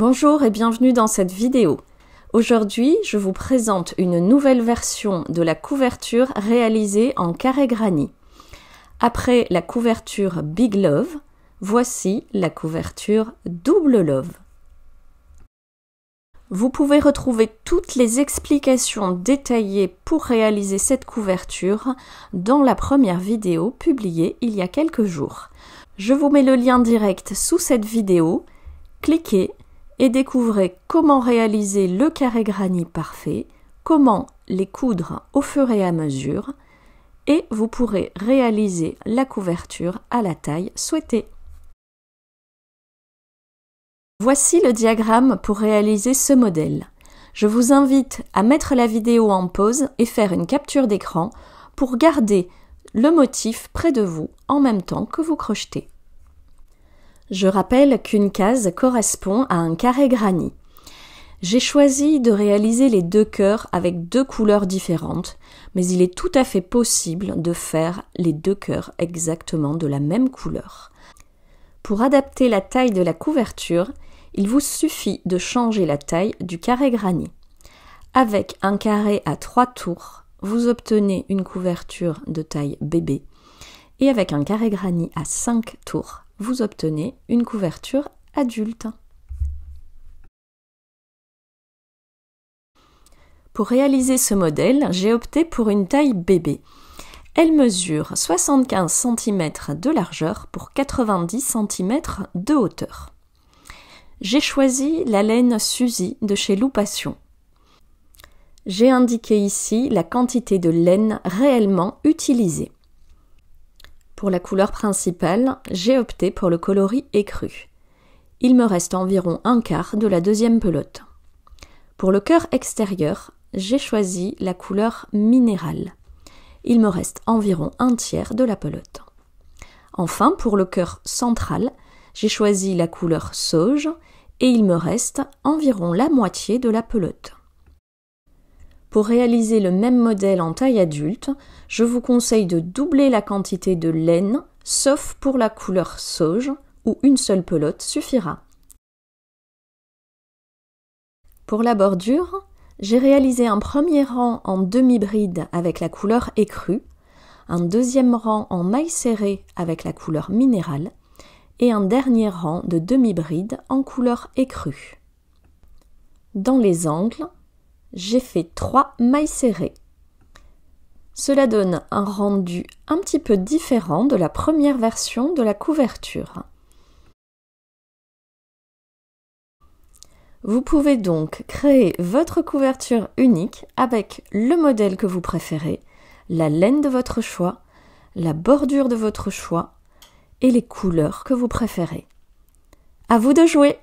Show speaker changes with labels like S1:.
S1: Bonjour et bienvenue dans cette vidéo. Aujourd'hui, je vous présente une nouvelle version de la couverture réalisée en carré granit. Après la couverture Big Love, voici la couverture Double Love. Vous pouvez retrouver toutes les explications détaillées pour réaliser cette couverture dans la première vidéo publiée il y a quelques jours. Je vous mets le lien direct sous cette vidéo. Cliquez et découvrez comment réaliser le carré granit parfait, comment les coudre au fur et à mesure, et vous pourrez réaliser la couverture à la taille souhaitée. Voici le diagramme pour réaliser ce modèle. Je vous invite à mettre la vidéo en pause et faire une capture d'écran pour garder le motif près de vous en même temps que vous crochetez. Je rappelle qu'une case correspond à un carré granit. J'ai choisi de réaliser les deux cœurs avec deux couleurs différentes, mais il est tout à fait possible de faire les deux cœurs exactement de la même couleur. Pour adapter la taille de la couverture, il vous suffit de changer la taille du carré granit. Avec un carré à 3 tours, vous obtenez une couverture de taille bébé, et avec un carré granit à 5 tours, vous obtenez une couverture adulte. Pour réaliser ce modèle, j'ai opté pour une taille bébé. Elle mesure 75 cm de largeur pour 90 cm de hauteur. J'ai choisi la laine Suzy de chez Loupation. J'ai indiqué ici la quantité de laine réellement utilisée. Pour la couleur principale, j'ai opté pour le coloris écru. Il me reste environ un quart de la deuxième pelote. Pour le cœur extérieur, j'ai choisi la couleur minérale. Il me reste environ un tiers de la pelote. Enfin, pour le cœur central, j'ai choisi la couleur sauge et il me reste environ la moitié de la pelote. Pour réaliser le même modèle en taille adulte, je vous conseille de doubler la quantité de laine, sauf pour la couleur sauge, où une seule pelote suffira. Pour la bordure, j'ai réalisé un premier rang en demi-bride avec la couleur écrue, un deuxième rang en maille serrée avec la couleur minérale, et un dernier rang de demi-bride en couleur écrue. Dans les angles, j'ai fait 3 mailles serrées. Cela donne un rendu un petit peu différent de la première version de la couverture. Vous pouvez donc créer votre couverture unique avec le modèle que vous préférez, la laine de votre choix, la bordure de votre choix et les couleurs que vous préférez. À vous de jouer!